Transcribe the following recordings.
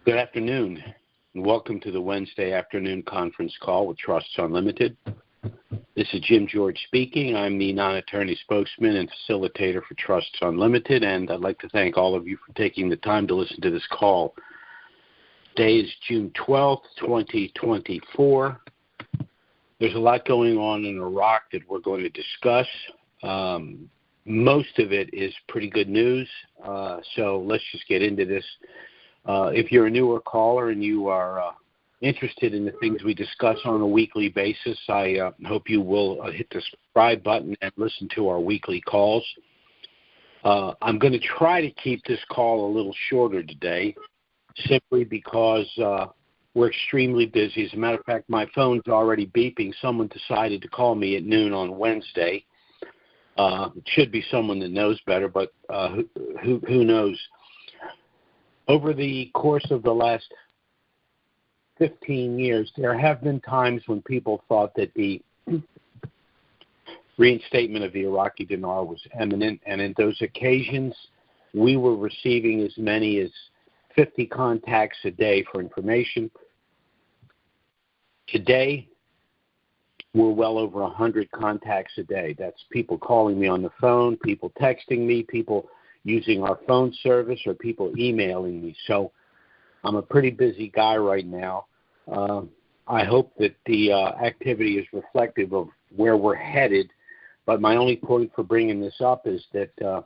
Good afternoon, and welcome to the Wednesday afternoon conference call with Trusts Unlimited. This is Jim George speaking. I'm the non-attorney spokesman and facilitator for Trusts Unlimited, and I'd like to thank all of you for taking the time to listen to this call. Today is June 12th, 2024. There's a lot going on in Iraq that we're going to discuss. Most of it is pretty good news, so let's just get into this. If you're a newer caller and you are interested in the things we discuss on a weekly basis, I hope you will hit the subscribe button and listen to our weekly calls. I'm going to try to keep this call a little shorter today, simply because we're extremely busy. As a matter of fact, my phone's already beeping. Someone decided to call me at noon on Wednesday. It should be someone that knows better, but who knows? Over the course of the last 15 years, there have been times when people thought that the reinstatement of the Iraqi dinar was imminent, and in those occasions, we were receiving as many as 50 contacts a day for information. Today, we're well over 100 contacts a day. That's people calling me on the phone, people texting me, people using our phone service, or people emailing me. So I'm a pretty busy guy right now. I hope that the activity is reflective of where we're headed, but my only point for bringing this up is that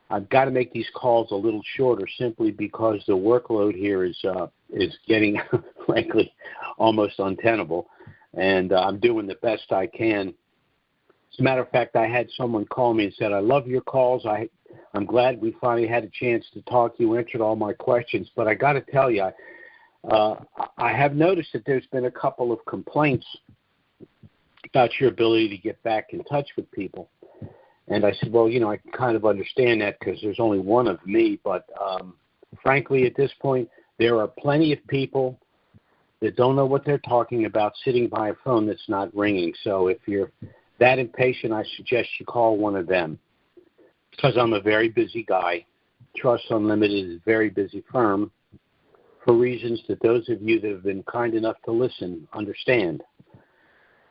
I've got to make these calls a little shorter, simply because the workload here is getting, frankly, almost untenable, and I'm doing the best I can. As a matter of fact, I had someone call me and said, "I love your calls. I'm glad we finally had a chance to talk. You answered all my questions." But I got to tell you, I have noticed that there's been a couple of complaints about your ability to get back in touch with people. And I said, well, I can kind of understand that because there's only one of me. But frankly, at this point, there are plenty of people that don't know what they're talking about sitting by a phone that's not ringing. So if you're that impatient, I suggest you call one of them, because I'm a very busy guy. Trusts Unlimited is a very busy firm for reasons that those of you that have been kind enough to listen understand.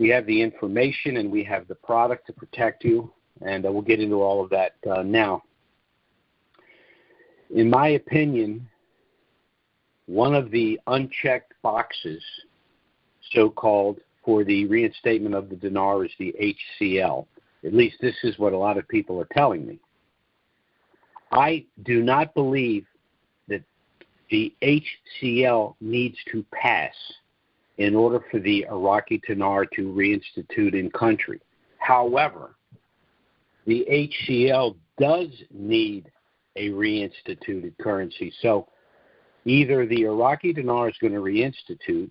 We have the information and we have the product to protect you, and we'll get into all of that now. In my opinion, one of the unchecked boxes, so-called, for the reinstatement of the dinar is the HCL. At least this is what a lot of people are telling me. I do not believe that the HCL needs to pass in order for the Iraqi dinar to reinstitute in country. However, the HCL does need a reinstituted currency. So either the Iraqi dinar is going to reinstitute,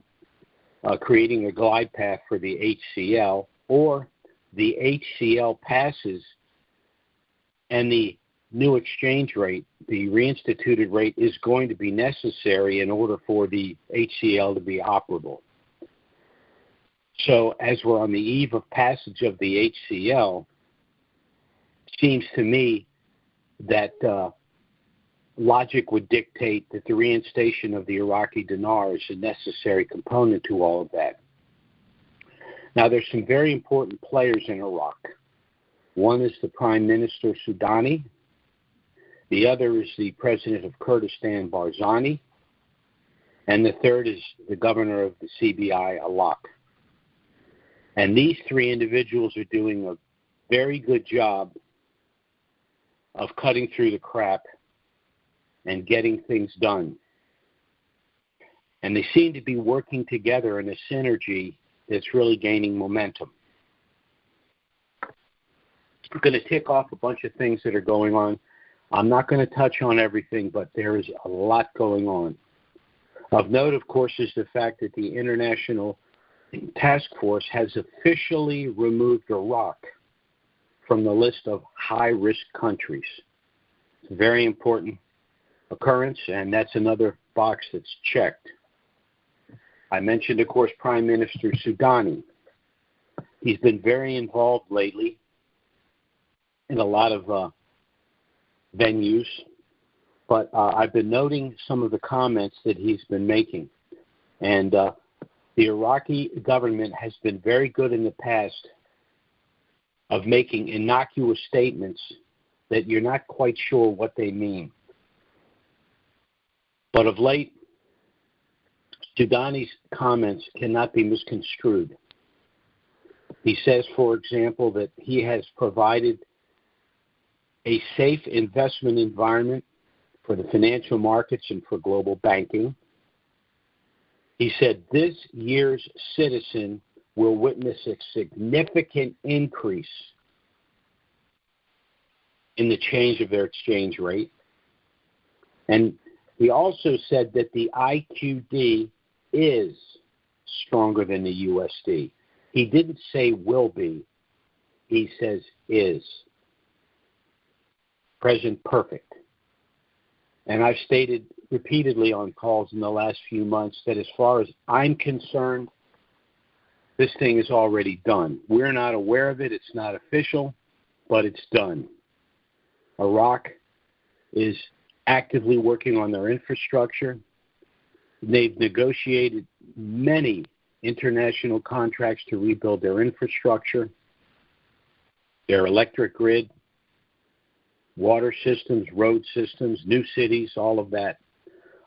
creating a glide path for the HCL, or the HCL passes and the new exchange rate, the reinstituted rate, is going to be necessary in order for the HCL to be operable. So as we're on the eve of passage of the HCL, it seems to me that logic would dictate that the reinstation of the Iraqi dinar is a necessary component to all of that. Now, there's some very important players in Iraq. One is the Prime Minister Soudani. The other is the President of Kurdistan, Barzani. And the third is the governor of the CBI, Alak. And these three individuals are doing a very good job of cutting through the crap and getting things done. And they seem to be working together in a synergy that's really gaining momentum. I'm going to tick off a bunch of things that are going on. I'm not going to touch on everything, but there is a lot going on. Of note, of course, is the fact that the International Task Force has officially removed Iraq from the list of high-risk countries. It's a very important occurrence, and that's another box that's checked. I mentioned, of course, Prime Minister Soudani. He's been very involved lately in a lot of venues but I've been noting some of the comments that he's been making. And the Iraqi government has been very good in the past of making innocuous statements that you're not quite sure what they mean. But of late, Soudani's comments cannot be misconstrued. He says, for example, that he has provided a safe investment environment for the financial markets and for global banking. He said this year's citizen will witness a significant increase in the change of their exchange rate. And he also said that the IQD is stronger than the USD. He didn't say will be. He says is. Present perfect. And I've stated repeatedly on calls in the last few months that as far as I'm concerned, this thing is already done. We're not aware of it. It's not official, but it's done. Iraq is actively working on their infrastructure. They've negotiated many international contracts to rebuild their infrastructure, their electric grid, water systems, road systems, new cities, all of that.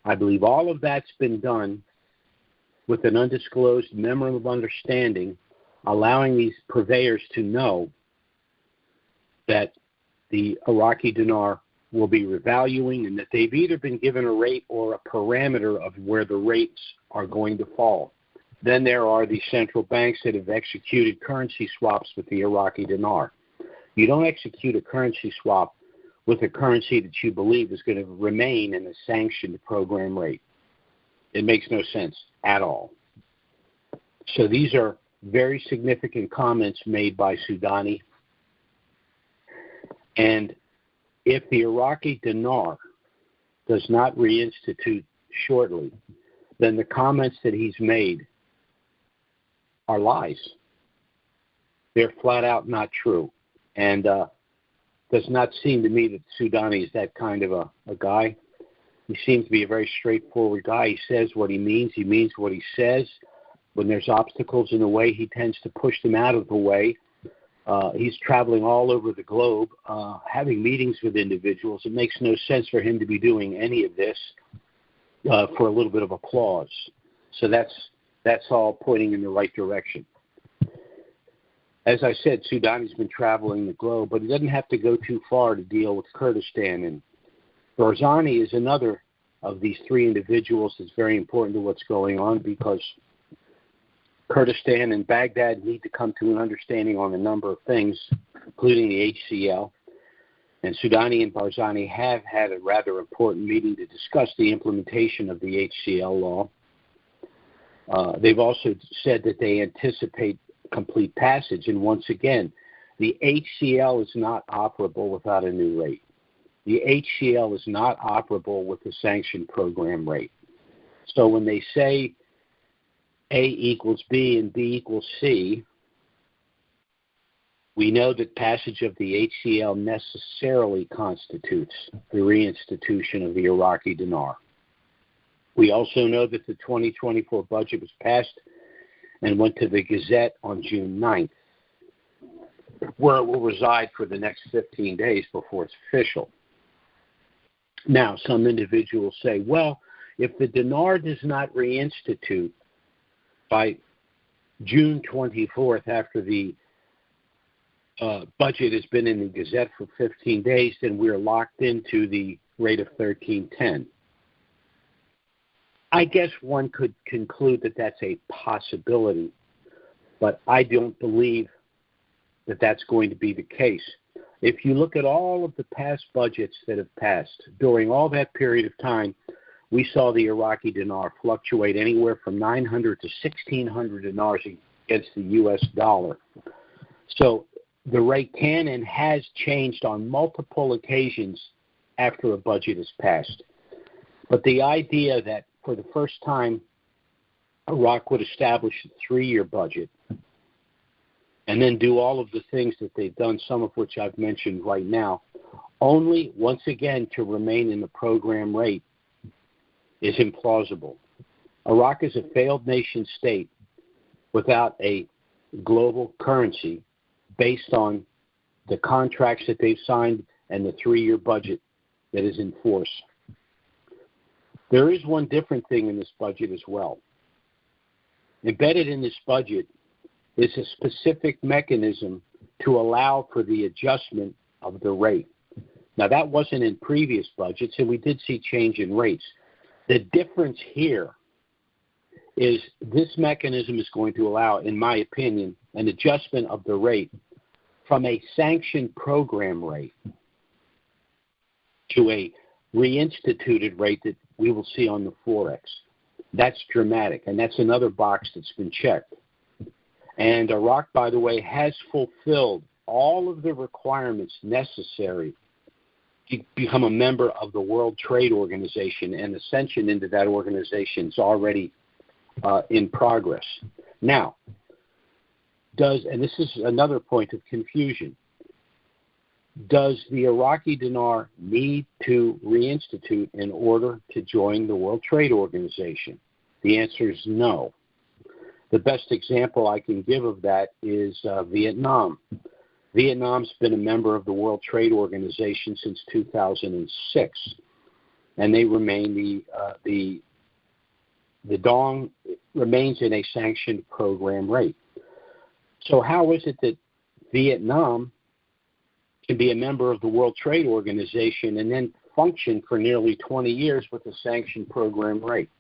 I believe all of that's been done with an undisclosed memorandum of understanding, allowing these purveyors to know that the Iraqi dinar will be revaluing and that they've either been given a rate or a parameter of where the rates are going to fall. Then there are the central banks that have executed currency swaps with the Iraqi dinar. You don't execute a currency swap with a currency that you believe is going to remain in a sanctioned program rate. It makes no sense at all. So these are very significant comments made by Soudani. And if the Iraqi dinar does not reinstitute shortly, then the comments that he's made are lies. They're flat out not true. And does not seem to me that Soudani is that kind of a guy. He seems to be a very straightforward guy. He says what he means what he says. When there's obstacles in the way, he tends to push them out of the way. He's traveling all over the globe, having meetings with individuals. It makes no sense for him to be doing any of this for a little bit of applause. So that's all pointing in the right direction. As I said, Soudani's been traveling the globe, but he doesn't have to go too far to deal with Kurdistan. And Barzani is another of these three individuals that's very important to what's going on, because Kurdistan and Baghdad need to come to an understanding on a number of things, including the HCL. And Soudani and Barzani have had a rather important meeting to discuss the implementation of the HCL law. They've also said that they anticipate complete passage. And once again, the HCL is not operable without a new rate. The HCL is not operable with the sanctioned program rate. So when they say A equals B and B equals C, we know that passage of the HCL necessarily constitutes the reinstitution of the Iraqi dinar. We also know that the 2024 budget was passed and went to the Gazette on June 9th, where it will reside for the next 15 days before it's official. Now, some individuals say, well, if the dinar does not reinstitute by June 24th after the budget has been in the Gazette for 15 days, then we're locked into the rate of 13.10. I guess one could conclude that that's a possibility, but I don't believe that that's going to be the case. If you look at all of the past budgets that have passed, during all that period of time, we saw the Iraqi dinar fluctuate anywhere from 900 to 1,600 dinars against the U.S. dollar. So the rate can and has changed on multiple occasions after a budget is passed. But the idea that for the first time, Iraq would establish a 3-year budget and then do all of the things that they've done, some of which I've mentioned right now, only, once again, to remain in the program rate is implausible. Iraq is a failed nation state without a global currency based on the contracts that they've signed and the 3-year budget that is in force. There is one different thing in this budget as well. Embedded in this budget is a specific mechanism to allow for the adjustment of the rate. Now, that wasn't in previous budgets, and we did see change in rates. The difference here is this mechanism is going to allow, in my opinion, an adjustment of the rate from a sanctioned program rate to a reinstituted rate that we will see on the Forex. That's dramatic, and that's another box that's been checked. And Iraq, by the way, has fulfilled all of the requirements necessary to become a member of the World Trade Organization, and ascension into that organization is already in progress. Now, and this is another point of confusion, does the Iraqi dinar need to reinstitute in order to join the World Trade Organization? The answer is no. The best example I can give of that is Vietnam. Vietnam's been a member of the World Trade Organization since 2006, and they remain the dong remains in a sanctioned program rate. So how is it that Vietnam can be a member of the World Trade Organization and then function for nearly 20 years with a sanctioned program rate?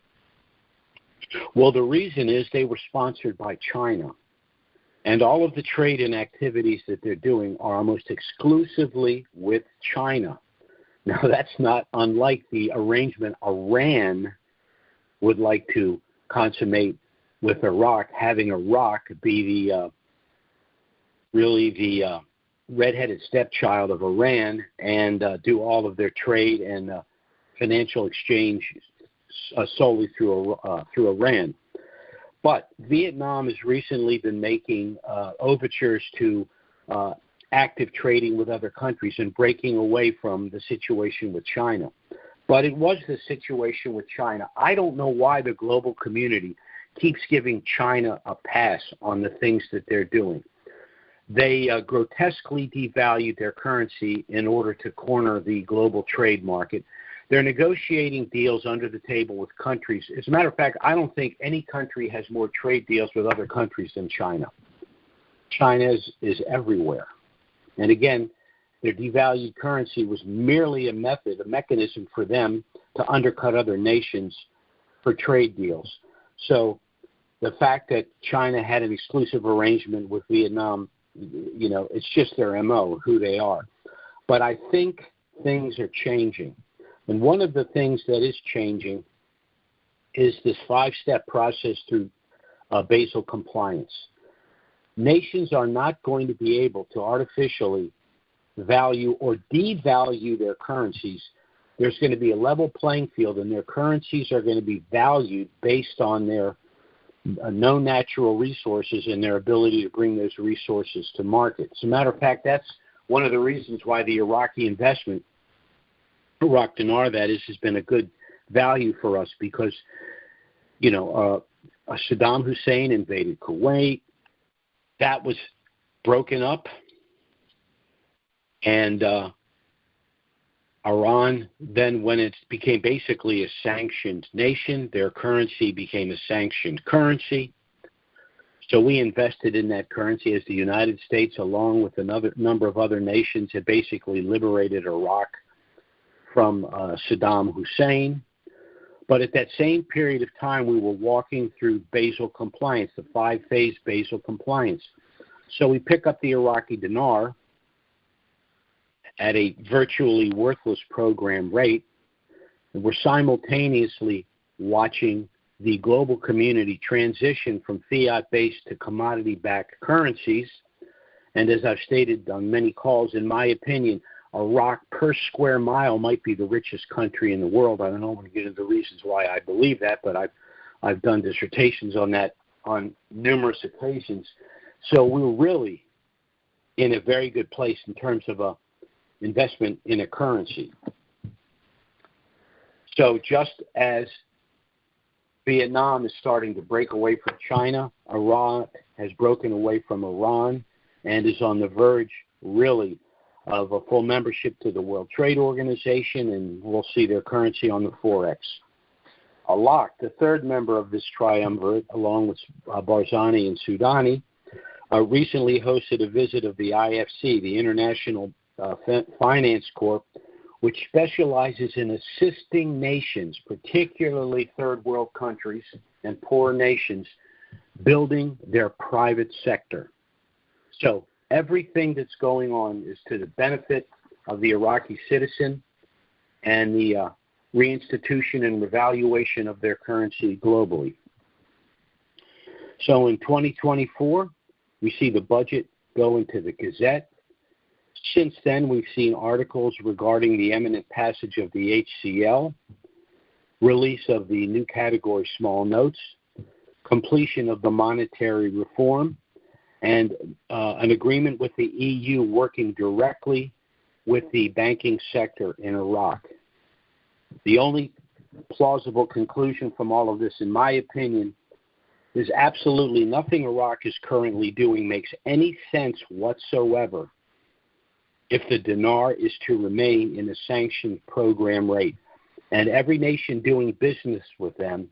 Well, the reason is they were sponsored by China. And all of the trade and activities that they're doing are almost exclusively with China. Now, that's not unlike the arrangement Iran would like to consummate with Iraq, having Iraq be the redheaded stepchild of Iran and do all of their trade and financial exchange solely through Iran. But Vietnam has recently been making overtures to active trading with other countries and breaking away from the situation with China. But it was the situation with China. I don't know why the global community keeps giving China a pass on the things that they're doing. They grotesquely devalued their currency in order to corner the global trade market. They're negotiating deals under the table with countries. As a matter of fact, I don't think any country has more trade deals with other countries than China. China is everywhere. And again, their devalued currency was merely a mechanism for them to undercut other nations for trade deals. So the fact that China had an exclusive arrangement with Vietnam, it's just their MO, who they are. But I think things are changing. And one of the things that is changing is this 5-step process through Basel compliance. Nations are not going to be able to artificially value or devalue their currencies. There's going to be a level playing field, and their currencies are going to be valued based on their known natural resources and their ability to bring those resources to market. As a matter of fact, that's one of the reasons why the Iraqi investment, Iraq dinar that is, has been a good value for us, because, Saddam Hussein invaded Kuwait. That was broken up. And Iran, then when it became basically a sanctioned nation, their currency became a sanctioned currency. So we invested in that currency as the United States, along with another number of other nations, had basically liberated Iraq from Saddam Hussein. But at that same period of time, we were walking through Basel compliance, the 5-phase Basel compliance. So we pick up the Iraqi dinar at a virtually worthless program rate, and we're simultaneously watching the global community transition from fiat-based to commodity-backed currencies. And as I've stated on many calls, in my opinion, Iraq per square mile might be the richest country in the world. I don't know, I'm going to get into the reasons why I believe that, but I've done dissertations on that on numerous occasions. So we're really in a very good place in terms of investment in a currency. So just as Vietnam is starting to break away from China, Iraq has broken away from Iran and is on the verge, really, of a full membership to the World Trade Organization, and we'll see their currency on the Forex. Alak, the third member of this triumvirate, along with Barzani and Soudani, recently hosted a visit of the IFC, the International Finance Corp, which specializes in assisting nations, particularly third world countries and poor nations, building their private sector. So everything that's going on is to the benefit of the Iraqi citizen and the reinstitution and revaluation of their currency globally. So in 2024, we see the budget go into the Gazette. Since then, we've seen articles regarding the imminent passage of the HCL, release of the new category small notes, completion of the monetary reform, and an agreement with the EU working directly with the banking sector in Iraq. The only plausible conclusion from all of this, in my opinion, is absolutely nothing Iraq is currently doing makes any sense whatsoever if the dinar is to remain in a sanctioned program rate. And every nation doing business with them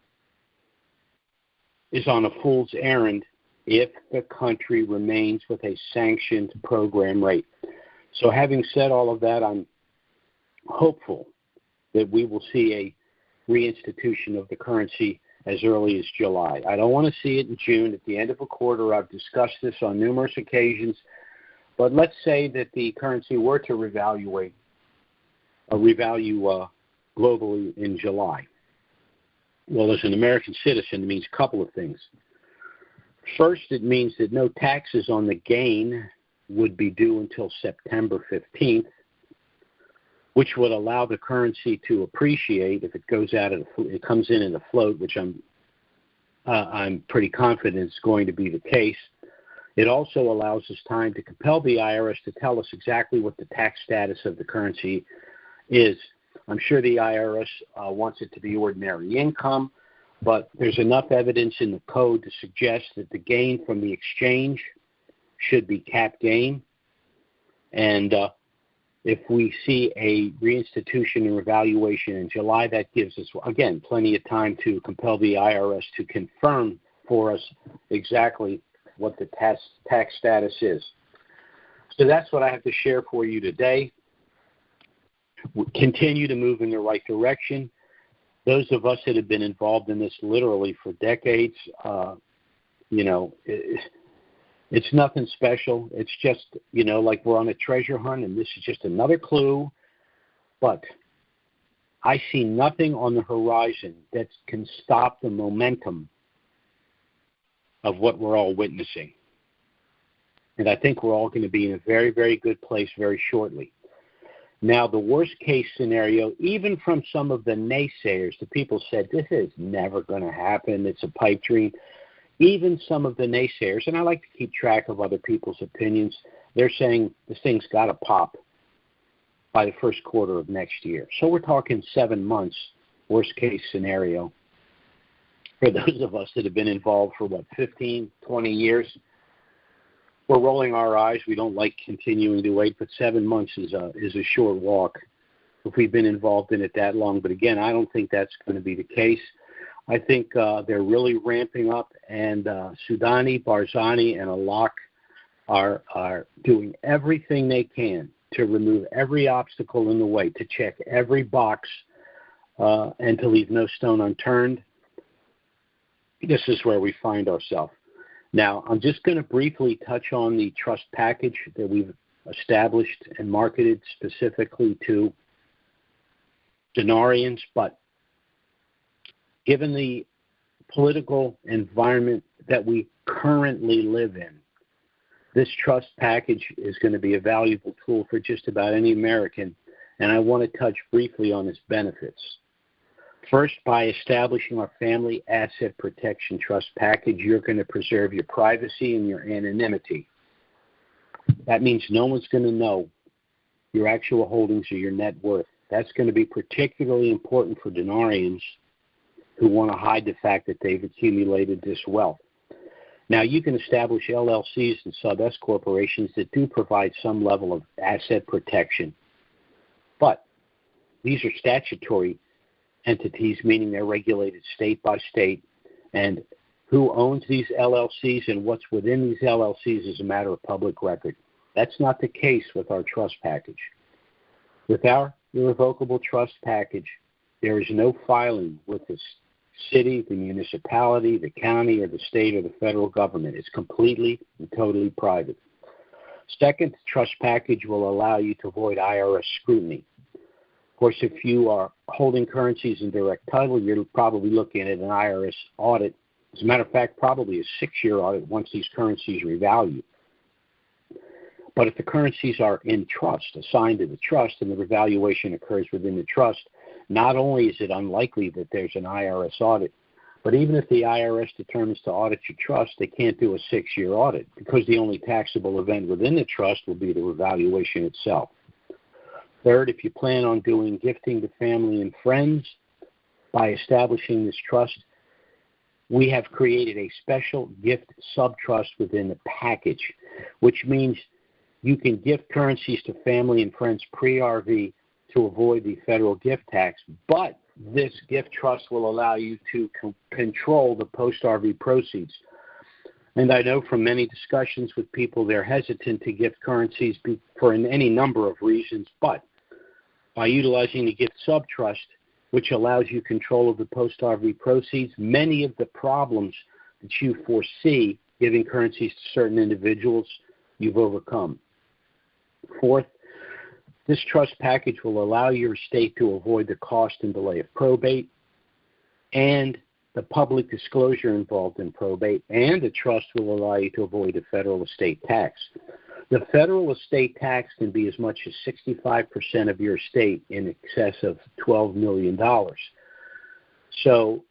is on a fool's errand if the country remains with a sanctioned program rate. So having said all of that, I'm hopeful that we will see a reinstitution of the currency as early as July. I don't want to see it in June at the end of a quarter. I've discussed this on numerous occasions. But let's say that the currency were to revalue globally in July. Well, as an American citizen, it means a couple of things. First, it means that no taxes on the gain would be due until September 15th, which would allow the currency to appreciate if it goes out it comes in a float, which I'm pretty confident is going to be the case. It also allows us time to compel the IRS to tell us exactly what the tax status of the currency is. I'm sure the IRS wants it to be ordinary income, but there's enough evidence in the code to suggest that the gain from the exchange should be cap gain. And if we see a reinstitution and revaluation in July, that gives us, again, plenty of time to compel the IRS to confirm for us exactly what the tax status is. So that's what I have to share for you today. We continue to move in the right direction. Those of us that have been involved in this literally for decades, it's nothing special. It's just, like we're on a treasure hunt, and this is just another clue. But I see nothing on the horizon that can stop the momentum of what we're all witnessing. And I think we're all going to be in a very, very good place very shortly. Now, the worst case scenario, even from some of the naysayers, the people said, this is never going to happen, it's a pipe dream. Even some of the naysayers, and I like to keep track of other people's opinions, they're saying this thing's got to pop by the first quarter of next year. So we're talking 7 months, worst case scenario. For those of us that have been involved for, 15, 20 years, we're rolling our eyes. We don't like continuing to wait, but 7 months is a short walk if we've been involved in it that long. But again, I don't think that's going to be the case. I think they're really ramping up, and Soudani, Barzani, and Alak are doing everything they can to remove every obstacle in the way, to check every box, and to leave no stone unturned. This is where we find ourselves. Now, I'm just going to briefly touch on the trust package that we've established and marketed specifically to denarians, but given the political environment that we currently live in, this trust package is going to be a valuable tool for just about any American, and I want to touch briefly on its benefits. First, by establishing our Family Asset Protection Trust package, you're going to preserve your privacy and your anonymity. That means no one's going to know your actual holdings or your net worth. That's going to be particularly important for denarians who want to hide the fact that they've accumulated this wealth. Now, you can establish LLCs and sub-S corporations that do provide some level of asset protection, but these are statutory entities, meaning they're regulated state by state, and who owns these LLCs and what's within these LLCs is a matter of public record. That's not the case with our trust package. With our irrevocable trust package, there is no filing with the city, the municipality, the county, or the state, or the federal government. It's completely and totally private. Second, the trust package will allow you to avoid IRS scrutiny. Of course, if you are holding currencies in direct title, you're probably looking at an IRS audit. As a matter of fact, probably a 6-year audit once these currencies revalue. But if the currencies are in trust, assigned to the trust, and the revaluation occurs within the trust, not only is it unlikely that there's an IRS audit, but even if the IRS determines to audit your trust, they can't do a 6-year audit because the only taxable event within the trust will be the revaluation itself. Third, if you plan on doing gifting to family and friends by establishing this trust, we have created a special gift sub-trust within the package, which means you can gift currencies to family and friends pre-RV to avoid the federal gift tax, but this gift trust will allow you to control the post-RV proceeds. And I know from many discussions with people, they're hesitant to gift currencies for any number of reasons, but by utilizing the gift sub-trust, which allows you control of the post-RV proceeds, many of the problems that you foresee giving currencies to certain individuals, you've overcome. Fourth, this trust package will allow your estate to avoid the cost and delay of probate and the public disclosure involved in probate, and the trust will allow you to avoid the federal estate tax. The federal estate tax can be as much as 65% of your estate in excess of $12 million. So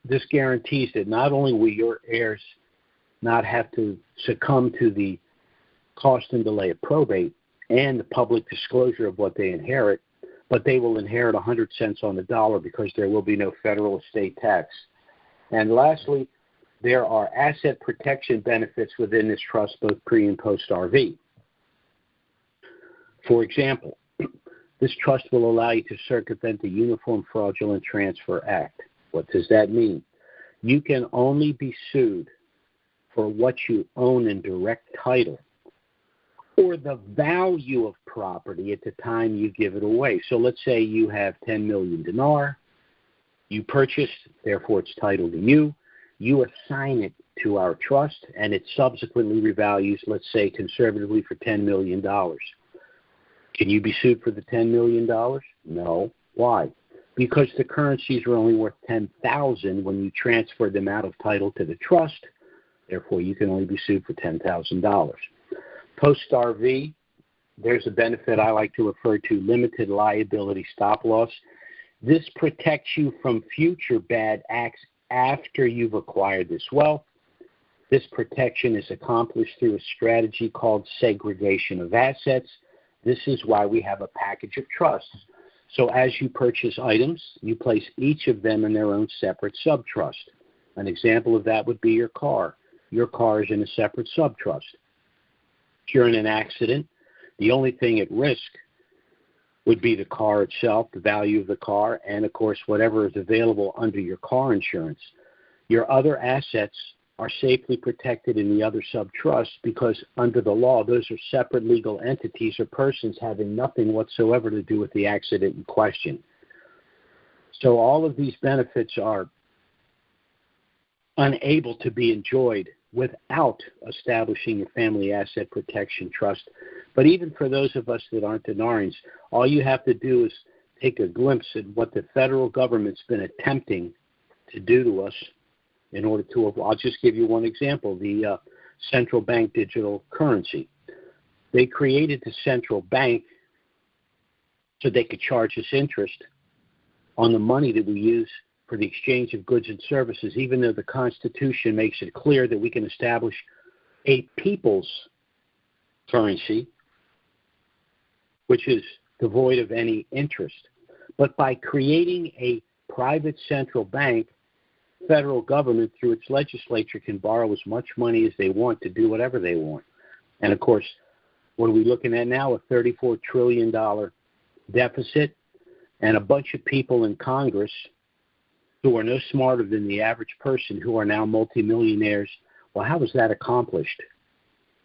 this guarantees that not only will your heirs not have to succumb to the cost and delay of probate and the public disclosure of what they inherit, but they will inherit 100 cents on the dollar because there will be no federal estate tax. And lastly, there are asset protection benefits within this trust, both pre- and post-RV. For example, this trust will allow you to circumvent the Uniform Fraudulent Transfer Act. What does that mean? You can only be sued for what you own in direct title or the value of property at the time you give it away. So let's say you have 10 million dinar. You purchased, therefore it's titled to you. You assign it to our trust, and it subsequently revalues, let's say conservatively, for $10 million. Can you be sued for the $10 million? No. Why? Because the currencies are only worth $10,000 when you transfer them out of title to the trust. Therefore, you can only be sued for $10,000. Post-RV, there's a benefit I like to refer to, limited liability stop loss. This protects you from future bad acts after you've acquired this wealth. This protection is accomplished through a strategy called segregation of assets. This is why we have a package of trusts. So as you purchase items, you place each of them in their own separate sub-trust. An example of that would be your car. Your car is in a separate sub-trust. If you're in an accident, the only thing at risk would be the car itself, the value of the car, and, of course, whatever is available under your car insurance. Your other assets are safely protected in the other sub-trusts because under the law, those are separate legal entities or persons having nothing whatsoever to do with the accident in question. So all of these benefits are unable to be enjoyed without establishing a family asset protection trust. But even for those of us that aren't denarians, all you have to do is take a glimpse at what the federal government's been attempting to do to us in order to, I'll just give you one example, the central bank digital currency. They created the central bank so they could charge us interest on the money that we use for the exchange of goods and services, even though the Constitution makes it clear that we can establish a people's currency which is devoid of any interest. But by creating a private central bank, federal government through its legislature can borrow as much money as they want to do whatever they want. And of course, what are we looking at now? A $34 trillion deficit, and a bunch of people in Congress who are no smarter than the average person who are now multimillionaires. Well, how is that accomplished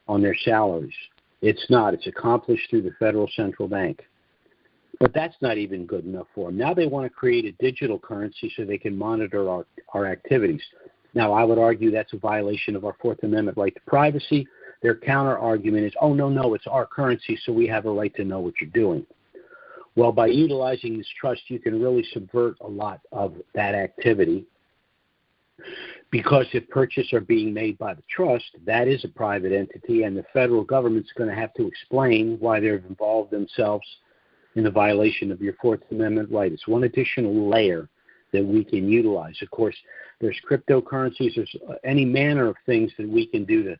on their salaries? It's not. It's accomplished through the Federal Central Bank. But that's not even good enough for them. Now they want to create a digital currency so they can monitor our activities. Now, I would argue that's a violation of our Fourth Amendment right to privacy. Their counter-argument is, oh, no, it's our currency, so we have a right to know what you're doing. Well, by utilizing this trust, you can really subvert a lot of that activity, because if purchases are being made by the trust, that is a private entity, and the federal government's going to have to explain why they've involved themselves in the violation of your Fourth Amendment right. It's one additional layer that we can utilize. Of course, there's cryptocurrencies. There's any manner of things that we can do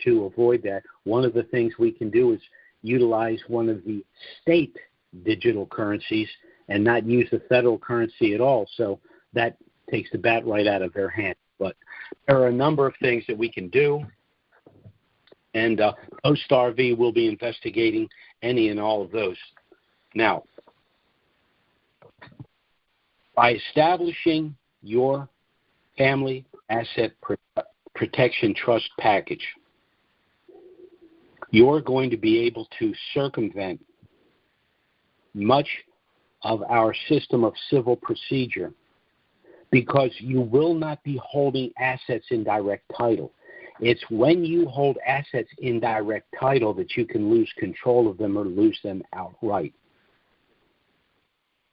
to avoid that. One of the things we can do is utilize one of the state digital currencies and not use the federal currency at all. So that takes the bat right out of their hand. But there are a number of things that we can do, and Post-RV will be investigating any and all of those. Now, by establishing your family asset protection trust package, you're going to be able to circumvent much of our system of civil procedure, because you will not be holding assets in direct title. It's when you hold assets in direct title that you can lose control of them or lose them outright.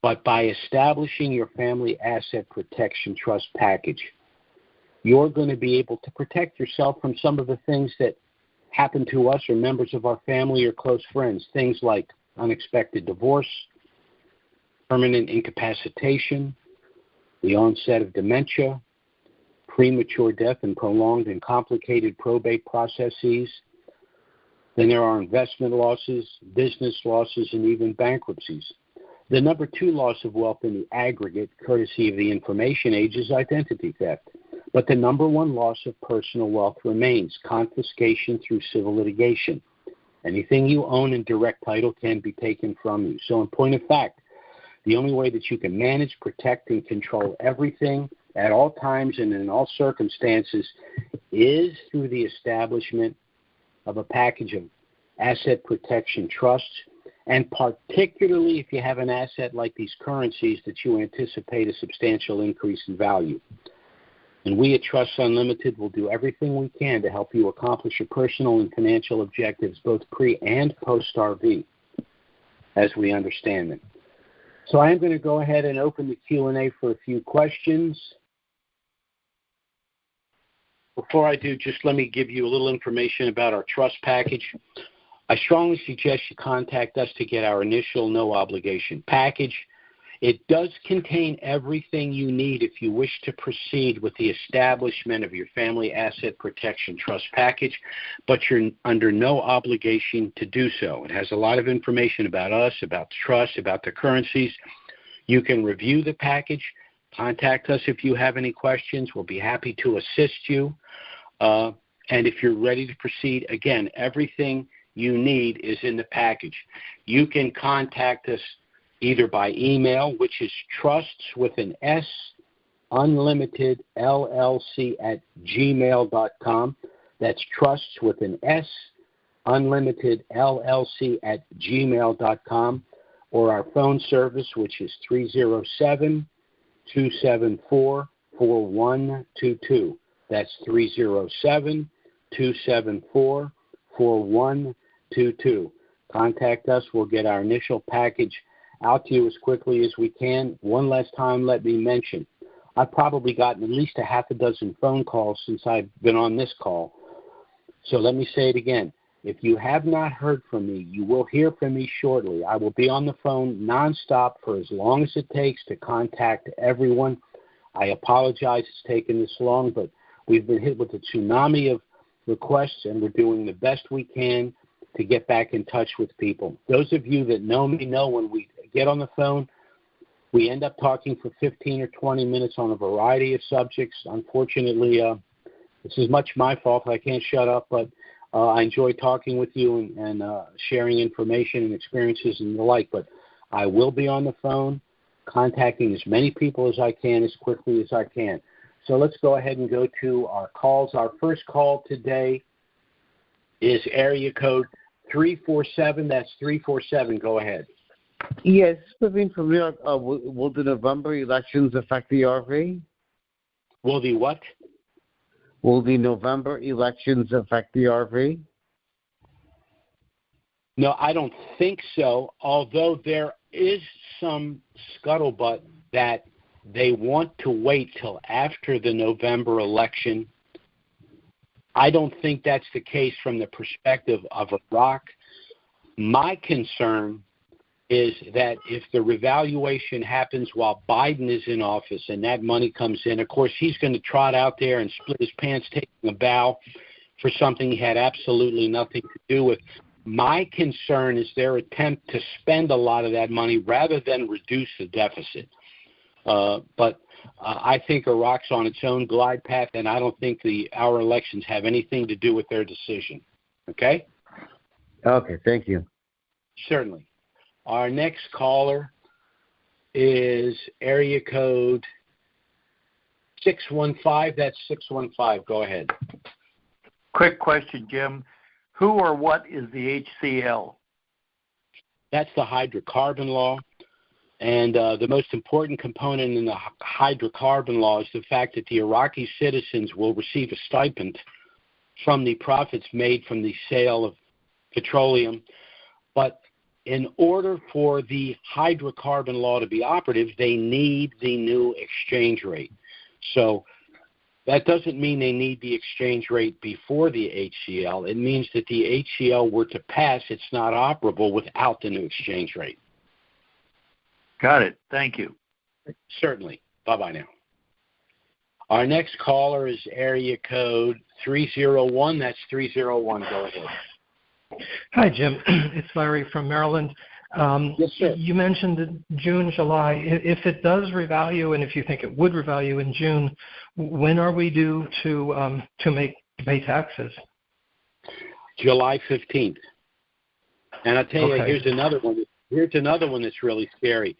But by establishing your family asset protection trust package, you're going to be able to protect yourself from some of the things that happen to us or members of our family or close friends, things like unexpected divorce, permanent incapacitation, the onset of dementia, premature death and prolonged and complicated probate processes. Then there are investment losses, business losses, and even bankruptcies. The number 2 loss of wealth in the aggregate, courtesy of the information age, is identity theft. But the number 1 loss of personal wealth remains confiscation through civil litigation. Anything you own in direct title can be taken from you. So in point of fact, the only way that you can manage, protect, and control everything at all times and in all circumstances is through the establishment of a package of asset protection trusts, and particularly if you have an asset like these currencies that you anticipate a substantial increase in value. And we at Trusts Unlimited will do everything we can to help you accomplish your personal and financial objectives, both pre- and post-RV, as we understand them. So I am going to go ahead and open the Q&A for a few questions. Before I do, just let me give you a little information about our trust package. I strongly suggest you contact us to get our initial no-obligation package. It does contain everything you need if you wish to proceed with the establishment of your family asset protection trust package, but you're under no obligation to do so. It has a lot of information about us, about the trust, about the currencies. You can review the package. Contact us if you have any questions. We'll be happy to assist you. And if you're ready to proceed, again, everything you need is in the package. You can contact us either by email, which is trusts with an S, unlimited LLC at gmail.com. That's trusts with an S, unlimited LLC at gmail.com, or our phone service, which is 307-274-4122. That's 307-274-4122. Contact us. We'll get our initial package out to you as quickly as we can. One last time, let me mention, I've probably gotten at least a half a dozen phone calls since I've been on this call. So let me say it again. If you have not heard from me, you will hear from me shortly. I will be on the phone nonstop for as long as it takes to contact everyone. I apologize it's taken this long, but we've been hit with a tsunami of requests, and we're doing the best we can to get back in touch with people. Those of you that know me know when we get on the phone, we end up talking for 15 or 20 minutes on a variety of subjects. Unfortunately, this is much my fault. I can't shut up, but I enjoy talking with you and sharing information and experiences and the like. But I will be on the phone, contacting as many people as I can as quickly as I can. So let's go ahead and go to our calls. Our first call today is area code 347. That's 347. Go ahead. Yes, Praveen from New York. Will the November elections affect the RV? Will the what? Will the November elections affect the RV? No, I don't think so, although there is some scuttlebutt that they want to wait till after the November election. I don't think that's the case from the perspective of Iraq. My concern is that if the revaluation happens while Biden is in office and that money comes in, of course, he's going to trot out there and split his pants taking a bow for something he had absolutely nothing to do with. My concern is their attempt to spend a lot of that money rather than reduce the deficit. But I think Iraq's on its own glide path, and I don't think our elections have anything to do with their decision. Okay? Okay, thank you. Certainly. Our next caller is area code 615. That's 615. Go ahead. Quick question, Jim. Who or what is the HCL? That's the hydrocarbon law. And the most important component in the hydrocarbon law is the fact that the Iraqi citizens will receive a stipend from the profits made from the sale of petroleum. But in order for the hydrocarbon law to be operative, they need the new exchange rate. So that doesn't mean they need the exchange rate before the HCL. It means that the HCL were to pass, it's not operable without the new exchange rate. Got it. Thank you. Certainly. Bye-bye now. Our next caller is area code 301. That's 301. Go ahead. Hi, Jim. It's Larry from Maryland. Yes, sir. You mentioned June, July. If it does revalue, and if you think it would revalue in June, when are we due to pay taxes? July 15th. And I'll tell you, here's another one. Here's another one that's really scary.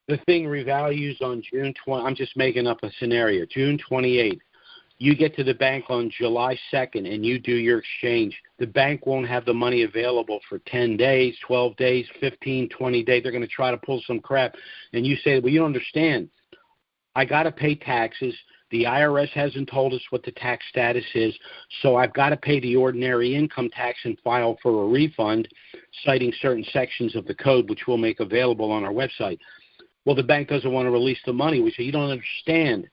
The thing revalues on June 20. I'm just making up a scenario. June 28th. You get to the bank on July 2nd and you do your exchange. The bank won't have the money available for 10 days, 12 days, 15, 20 days. They're going to try to pull some crap. And you say, well, you don't understand. I got to pay taxes. The IRS hasn't told us what the tax status is, so I've got to pay the ordinary income tax and file for a refund, citing certain sections of the code, which we'll make available on our website. Well, the bank doesn't want to release the money. We say, you don't understand.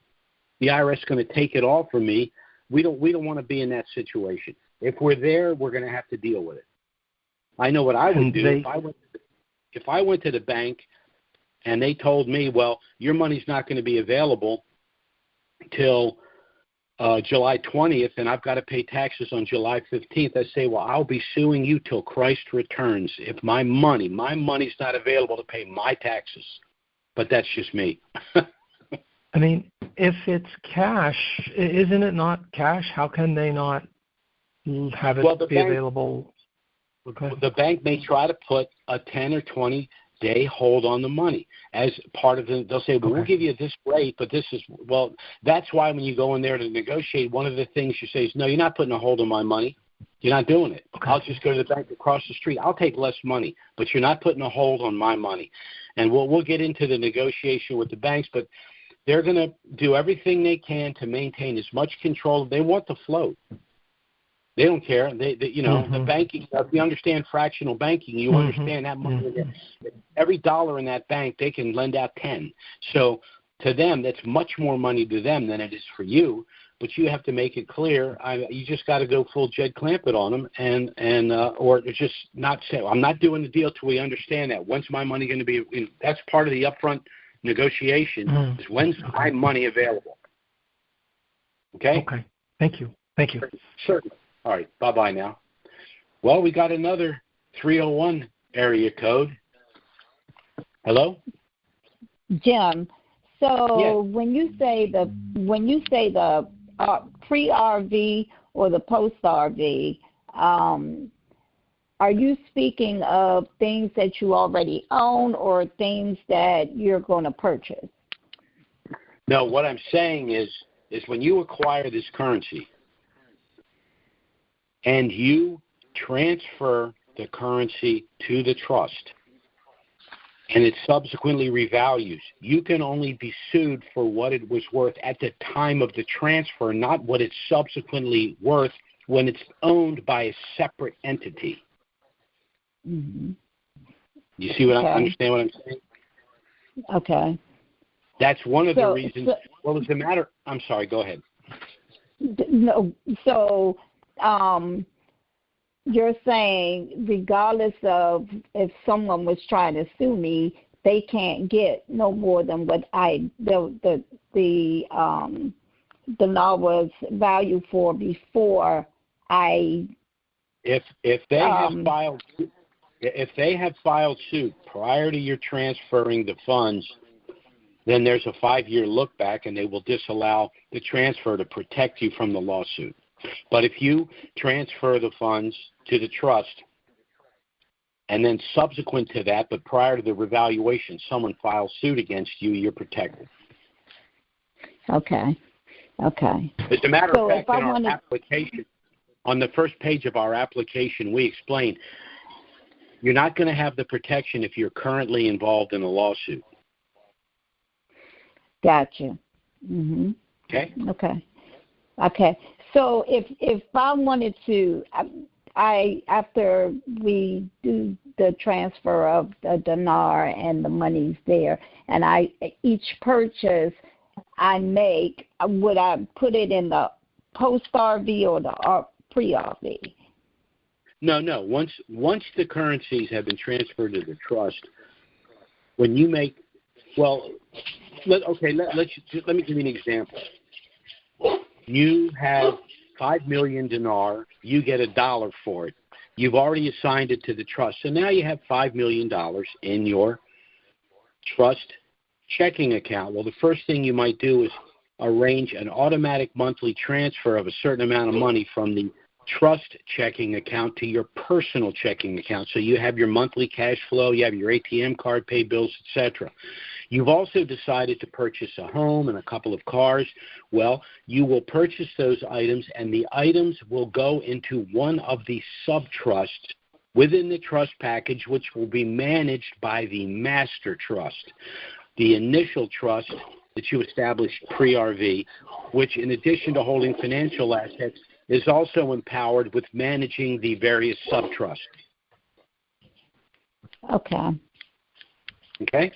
The IRS is going to take it all from me. We don't want to be in that situation. If we're there, we're going to have to deal with it. I know what I would do. If I went to the bank and they told me, well, your money's not going to be available till July 20th, and I've got to pay taxes on July 15th, I say, well, I'll be suing you till Christ returns if my money's not available to pay my taxes. But that's just me. I mean, if it's cash, isn't it not cash? How can they not have it be available? Okay. The bank may try to put a 10 or 20-day hold on the money as part of the. They'll say, well, we'll give you this rate, but this is, well, that's why when you go in there to negotiate, one of the things you say is, no, you're not putting a hold on my money. You're not doing it. Okay. I'll just go to the bank across the street. I'll take less money, but you're not putting a hold on my money. And we'll get into the negotiation with the banks, but they're going to do everything they can to maintain as much control. They want the float. They don't care. The banking. If you understand fractional banking, you understand that money. Every dollar in that bank, they can lend out 10. So to them, that's much more money to them than it is for you. But you have to make it clear. You just got to go full Jed Clampett on them, or just not say, I'm not doing the deal till we understand that. When's my money going to be? That's part of the upfront negotiation. Is when's my money available? Okay. Okay. Thank you. Certainly. All right. Bye-bye now. Well, we got another 301 area code. Hello? Jim, so Yes. when you say the pre-RV or the post-RV, are you speaking of things that you already own or things that you're going to purchase? No, what I'm saying is when you acquire this currency and you transfer the currency to the trust and it subsequently revalues, you can only be sued for what it was worth at the time of the transfer, not what it's subsequently worth when it's owned by a separate entity. Mm-hmm. You see what I understand what I'm saying? Okay. That's one of the reasons. Well, as a matter, I'm sorry. Go ahead. No. So, you're saying regardless of if someone was trying to sue me, they can't get no more than what the law was valued for before I. If they have filed suit prior to your transferring the funds, then there's a 5-year look back, and they will disallow the transfer to protect you from the lawsuit. But if you transfer the funds to the trust, and then subsequent to that, but prior to the revaluation, someone files suit against you, you're protected. Okay. As a matter of fact, in our application, on the first page of our application, we explain you're not going to have the protection if you're currently involved in a lawsuit. Gotcha. Mm-hmm. Okay. So if I wanted to, after we do the transfer of the dinar and the money's there, and each purchase I make, would I put it in the post-RV or the pre-RV? No. Once the currencies have been transferred to the trust, when you make, let me give you an example. You have 5 million dinar. You get $1 for it. You've already assigned it to the trust, so now you have $5 million in your trust checking account. Well, the first thing you might do is arrange an automatic monthly transfer of a certain amount of money from the trust checking account to your personal checking account. So you have your monthly cash flow, you have your ATM card, pay bills, etc. You've also decided to purchase a home and a couple of cars. Well, you will purchase those items, and the items will go into one of the sub-trusts within the trust package, which will be managed by the master trust, the initial trust that you established pre-RV, which in addition to holding financial assets, is also empowered with managing the various sub-trusts. Okay. Okay?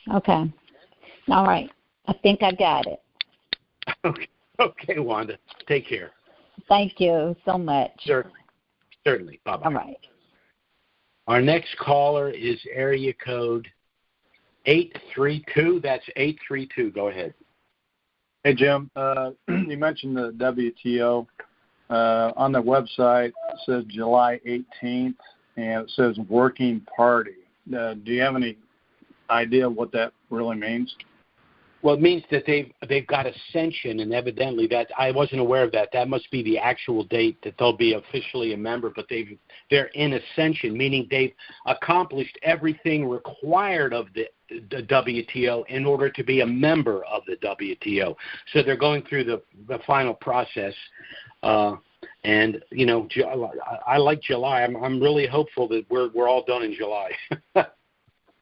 All right. I think I got it. Okay, Wanda. Take care. Thank you so much. Certainly. Bye-bye. All right. Our next caller is area code 832. That's 832. Go ahead. Hey, Jim. You mentioned the WTO. On the website, it says July 18th, and it says working party. Do you have any idea what that really means? Well, it means that they've got ascension, and evidently that I wasn't aware of that. That must be the actual date that they'll be officially a member, but they're in ascension, meaning they've accomplished everything required of the WTO in order to be a member of the WTO. So they're going through the final process. And you know, I like July. I'm really hopeful that we're all done in July.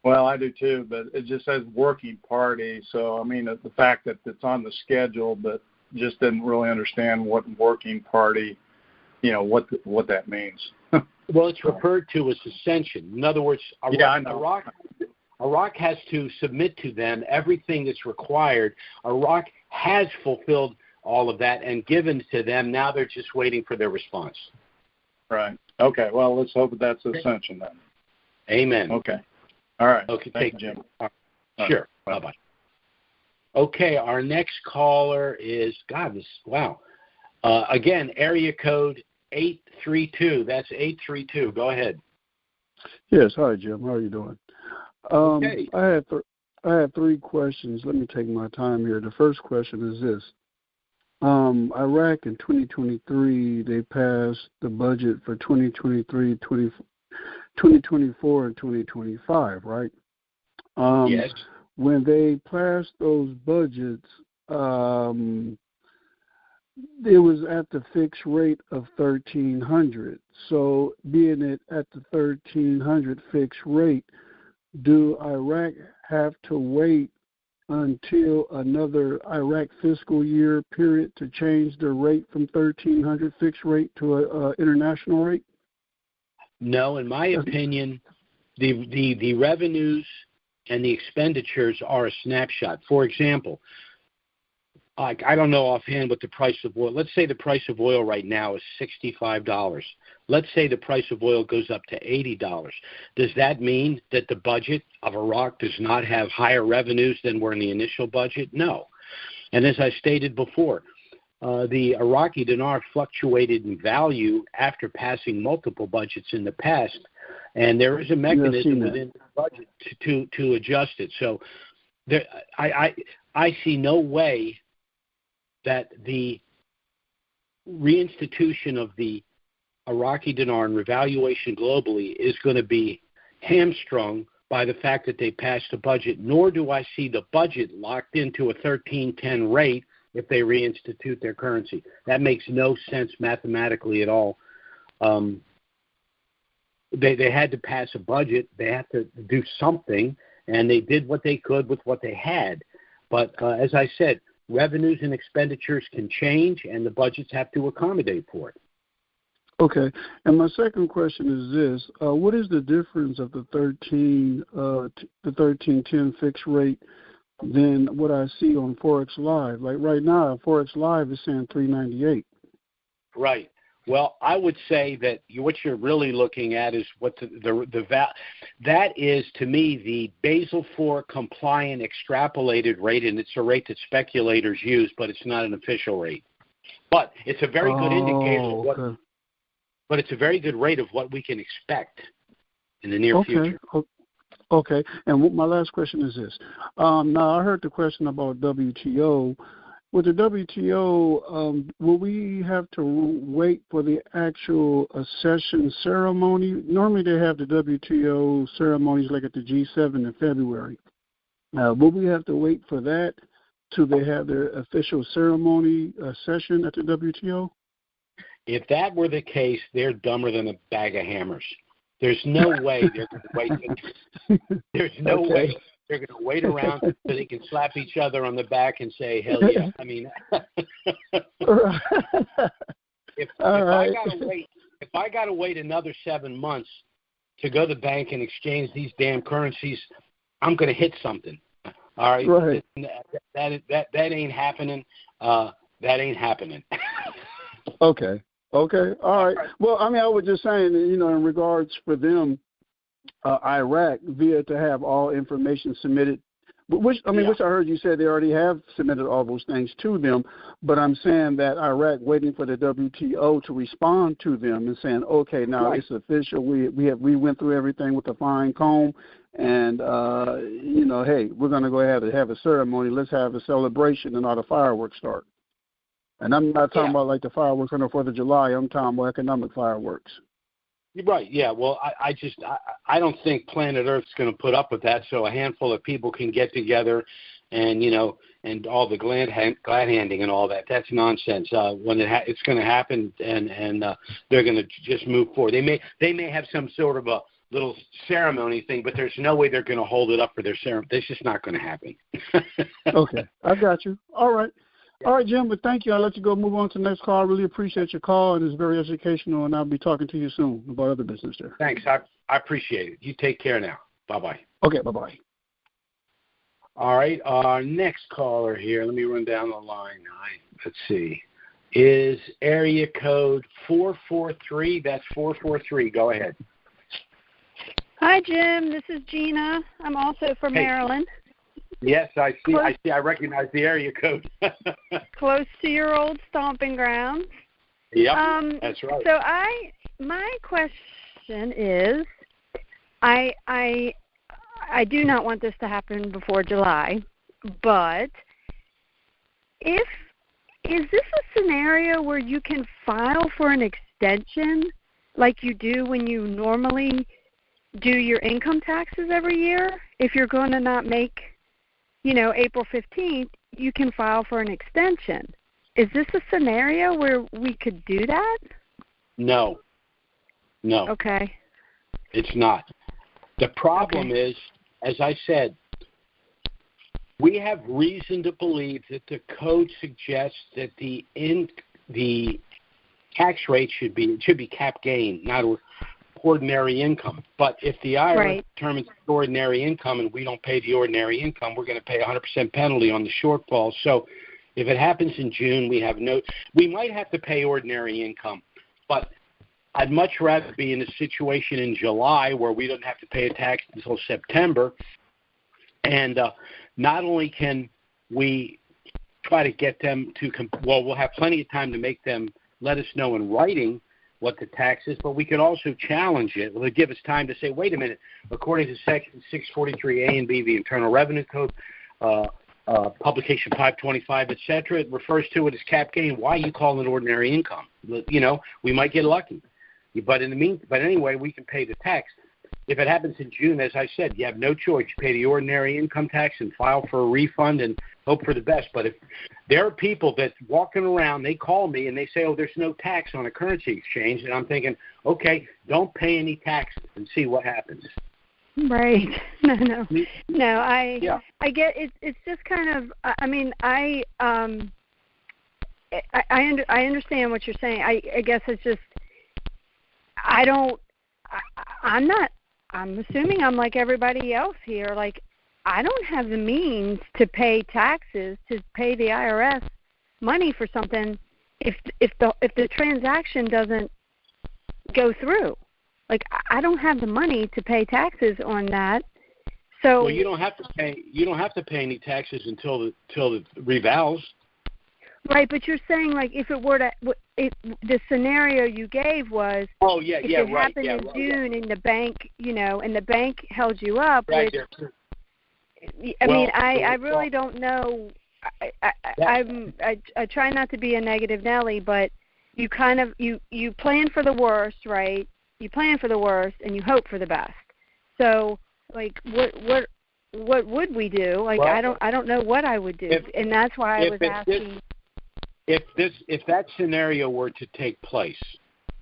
Well, I do too, but it just says working party. So I mean, the fact that it's on the schedule, but just didn't really understand what working party, what that means. Well, it's referred to as ascension. In other words, Iraq has to submit to them everything that's required. Iraq has fulfilled all of that and given to them. Now they're just waiting for their response. Right. Okay. Well, let's hope that's ascension then. Amen. Okay. All right. Okay. Thank you, Jim. Sure. Right. Bye-bye. Okay. Our next caller is, wow. Again, area code 832. That's 832. Go ahead. Yes. Hi, Jim. How are you doing? Okay. I have three questions. Let me take my time here. The first question is this. Iraq in 2023, they passed the budget for 2023, 2024, and 2025, right? Yes. When they passed those budgets, it was at the fixed rate of 1,300. So being it at the 1,300 fixed rate, do Iraq have to wait until another Iraq fiscal year period to change the rate from 1,300 fixed rate to a international rate? No, in my opinion, the revenues and the expenditures are a snapshot. For example, I don't know offhand what the price of oil. Let's say the price of oil right now is $65. Let's say the price of oil goes up to $80. Does that mean that the budget of Iraq does not have higher revenues than were in the initial budget? No. And as I stated before, the Iraqi dinar fluctuated in value after passing multiple budgets in the past, and there is a mechanism within the budget to adjust it. So there, I see no way that the reinstitution of the Iraqi dinar and revaluation globally is going to be hamstrung by the fact that they passed a budget, nor do I see the budget locked into a 1310 rate if they reinstitute their currency. That makes no sense mathematically at all. They had to pass a budget. They had to do something, and they did what they could with what they had. But as I said, revenues and expenditures can change, and the budgets have to accommodate for it. Okay. And my second question is this. What is the difference of the 1310 fixed rate than what I see on Forex Live? Like right now, Forex Live is saying 398. Right. Well, I would say that what you're really looking at is what that is, to me, the Basel IV compliant extrapolated rate, and it's a rate that speculators use, but it's not an official rate. But it's a very good indicator of what. Okay. But it's a very good rate of what we can expect in the near future. Okay. And my last question is this. Now, I heard the question about WTO. With the WTO, will we have to wait for the actual accession ceremony? Normally they have the WTO ceremonies like at the G7 in February. Will we have to wait for that till they have their official ceremony session at the WTO? If that were the case, they're dumber than a bag of hammers. There's no way they're going to wait. There's no way they're going to wait around so they can slap each other on the back and say, hell yeah. I mean, if I got to wait another 7 months to go to the bank and exchange these damn currencies, I'm going to hit something. All right? That ain't happening. That ain't happening. Okay. All right. Well, I mean, I was just saying, in regards for them, Iraq, via to have all information submitted, which I heard you said they already have submitted all those things to them, but I'm saying that Iraq waiting for the WTO to respond to them and saying, okay, now it's official. We went through everything with a fine comb, and hey, we're going to go ahead and have a ceremony. Let's have a celebration, and all the fireworks start. And I'm not talking about like the fireworks on the 4th of July. I'm talking about economic fireworks. Right, yeah. Well, I don't think planet Earth's going to put up with that, so a handful of people can get together and, and all the glad handing and all that. That's nonsense. When it's going to happen and they're going to just move forward. They may have some sort of a little ceremony thing, but there's no way they're going to hold it up for their ceremony. It's just not going to happen. Okay, I got you. All right. All right, Jim, but thank you. I'll let you go move on to the next call. I really appreciate your call, and it's very educational, and I'll be talking to you soon about other business there. Thanks. I appreciate it. You take care now. Bye-bye. Okay, bye-bye. All right, our next caller here, let me run down the line. Let's see, is area code 443. That's 443. Go ahead. Hi, Jim. This is Gina. I'm also from Maryland. Yes, I see. I recognize the area code. Close to your old stomping grounds. Yep, that's right. So my question is, I do not want this to happen before July, but is this a scenario where you can file for an extension like you do when you normally do your income taxes every year? If you're going to not make, April 15th, you can file for an extension. Is this a scenario where we could do that? No. Okay. It's not. The problem is, as I said, we have reason to believe that the code suggests that the tax rate should be cap gain, not ordinary income. But if the IRS determines ordinary income and we don't pay the ordinary income, we're going to pay 100% penalty on the shortfall. So if it happens in June, we might have to pay ordinary income, but I'd much rather be in a situation in July where we don't have to pay a tax until September. And not only can we try to get them to we'll have plenty of time to make them let us know in writing what the tax is, but we could also challenge it. It'll give us time to say, wait a minute, according to Section 643A and B of the Internal Revenue Code, publication 525, et cetera, it refers to it as cap gain. Why are you calling it ordinary income? We might get lucky. But anyway, we can pay the tax. If it happens in June, as I said, you have no choice. You pay the ordinary income tax and file for a refund and hope for the best. But if there are people that walking around, they call me and they say, oh, there's no tax on a currency exchange. And I'm thinking, okay, don't pay any taxes and see what happens. Right. No. I get it. It's just kind of, I understand what you're saying. I guess it's just, I'm assuming I'm like everybody else here. Like, I don't have the means to pay taxes, to pay the IRS money for something if the transaction doesn't go through. Like, I don't have the money to pay taxes on that. So you don't have to pay any taxes until it revals. Right, but you're saying, like, if it were to, the scenario you gave was, if it happened in June and the bank, and the bank held you up, which, I really don't know. I try not to be a negative Nelly, but you kind of you plan for the worst, right? You plan for the worst and you hope for the best. So, like, what would we do? Like, I don't know what I would do, and that's why I was asking. If that scenario were to take place,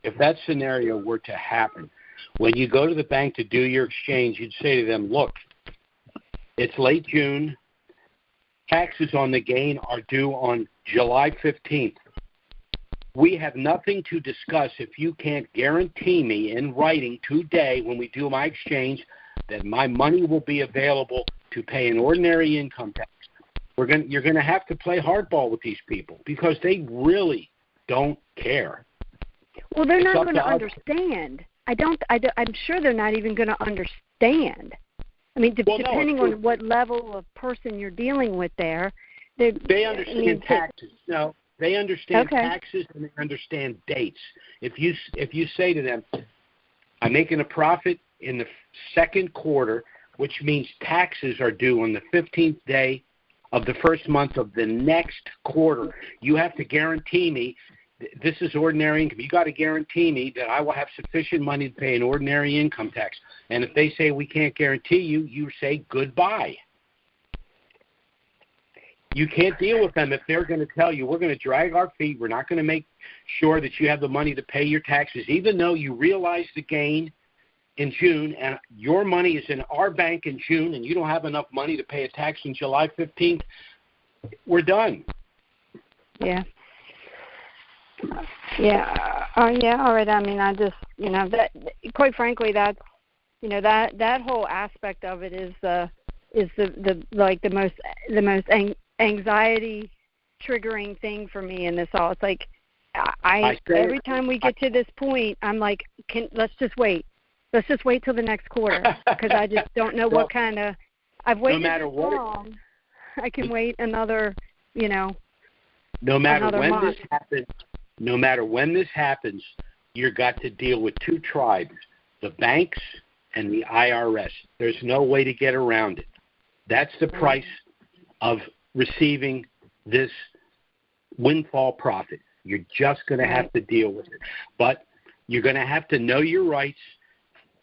if that scenario were to happen, when you go to the bank to do your exchange, you'd say to them, look, it's late June. Taxes on the gain are due on July 15th. We have nothing to discuss if you can't guarantee me in writing today when we do my exchange that my money will be available to pay an ordinary income tax. You're going to have to play hardball with these people because they really don't care. Well, they're not going to understand. I'm sure they're not even going to understand. I mean, depending on what level of person you're dealing with there. They understand taxes. No, they understand taxes and they understand dates. If you say to them, I'm making a profit in the second quarter, which means taxes are due on the 15th day of the first month of the next quarter. You have to guarantee me this is ordinary income. You got to guarantee me that I will have sufficient money to pay an ordinary income tax. And if they say we can't guarantee you, you say goodbye. You can't deal with them if they're going to tell you we're going to drag our feet. We're not going to make sure that you have the money to pay your taxes, even though you realize the gain in June, and your money is in our bank in June, and you don't have enough money to pay a tax on July 15th, we're done. Yeah. Yeah. All right. I mean, I just, that, quite frankly, that's, that whole aspect of it is the most anxiety triggering thing for me in this all. It's like, every time we get to this point, I'm like, let's just wait. Let's just wait till the next quarter because I just don't know what kind of. I've waited this long. I can wait another, No matter when month. this happens, no matter when this happens, you've got to deal with two tribes, the banks and the IRS. There's no way to get around it. That's the price of receiving this windfall profit. You're just going to have to deal with it. But you're going to have to know your rights.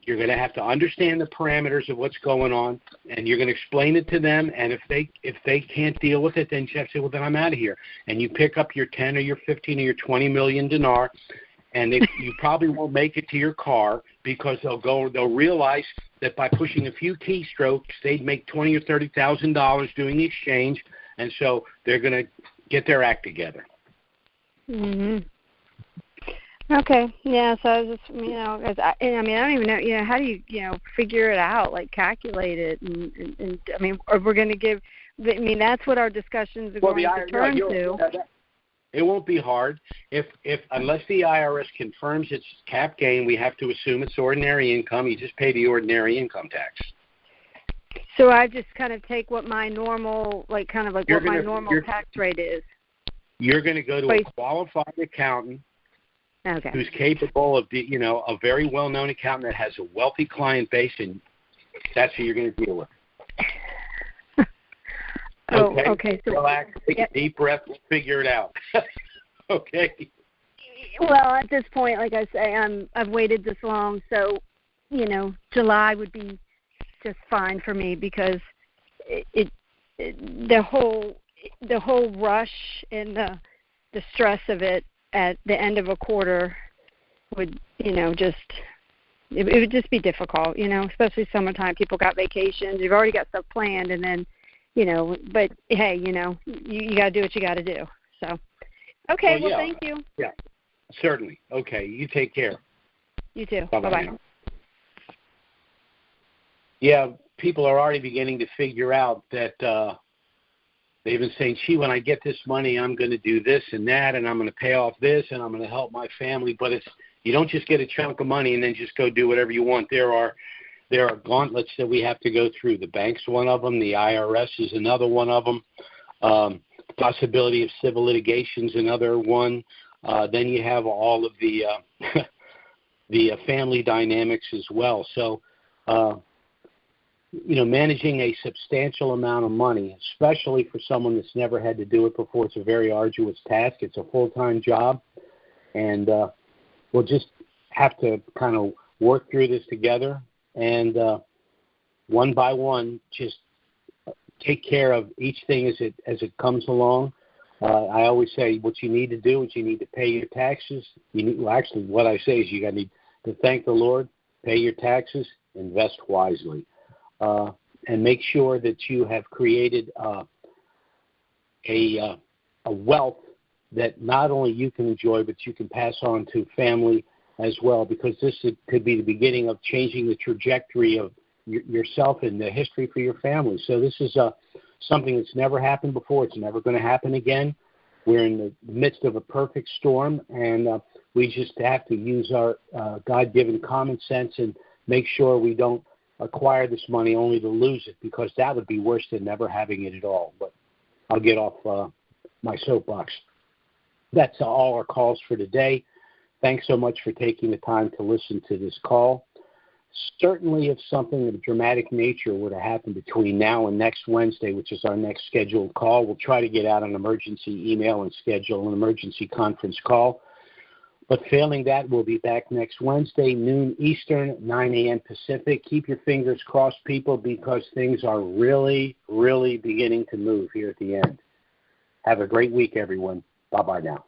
You're going to have to understand the parameters of what's going on, and you're going to explain it to them. And if they can't deal with it, then you have to say, well, then I'm out of here. And you pick up your 10 or your 15 or your 20 million dinar, and you probably won't make it to your car because they'll realize that by pushing a few keystrokes, they'd make $20,000 or $30,000 doing the exchange, and so they're going to get their act together. Mhm. Okay. Yeah. So I was just, cause I don't even know, how do you, figure it out, like calculate it, and I mean, or we're going to give. I mean, that's what our discussions are going to turn to. It won't be hard. If unless the IRS confirms it's cap gain, we have to assume it's ordinary income. You just pay the ordinary income tax. So I just kind of take what my normal, my normal tax rate is. You're going to go to a qualified accountant who's capable of, a very well-known accountant that has a wealthy client base, and that's who you're going to deal with. Okay. So, relax, take a deep breath, we'll figure it out. Okay. Well, at this point, like I say, I've waited this long, so July would be just fine for me because the whole rush and the stress of it at the end of a quarter would it would just be difficult, especially summertime. People got vacations, you've already got stuff planned, and then but hey, you got to do what you got to do. So okay, well thank you. Yeah, certainly. Okay, you take care. You too. Bye-bye. Yeah, people are already beginning to figure out that they've been saying, gee, when I get this money, I'm going to do this and that, and I'm going to pay off this, and I'm going to help my family. But you don't just get a chunk of money and then just go do whatever you want. There are gauntlets that we have to go through. The bank's one of them. The IRS is another one of them. Possibility of civil litigation is another one. Then you have all of the family dynamics as well. So, managing a substantial amount of money, especially for someone that's never had to do it before, it's a very arduous task. It's a full-time job, and we'll just have to kind of work through this together and one by one just take care of each thing as it comes along. I always say what you need to do is you need to pay your taxes. What I say is you need to thank the Lord, pay your taxes, invest wisely. And make sure that you have created a wealth that not only you can enjoy, but you can pass on to family as well, because this could be the beginning of changing the trajectory of yourself and the history for your family. So this is something that's never happened before. It's never going to happen again. We're in the midst of a perfect storm, and we just have to use our God-given common sense and make sure we don't acquire this money only to lose it, because that would be worse than never having it at all. But I'll get off my soapbox. That's all our calls for today. Thanks so much for taking the time to listen to this call. Certainly if something of a dramatic nature were to happen between now and next Wednesday, which is our next scheduled call, we'll try to get out an emergency email and schedule an emergency conference call. But failing that, we'll be back next Wednesday, noon Eastern, 9 a.m. Pacific. Keep your fingers crossed, people, because things are really, really beginning to move here at the end. Have a great week, everyone. Bye-bye now.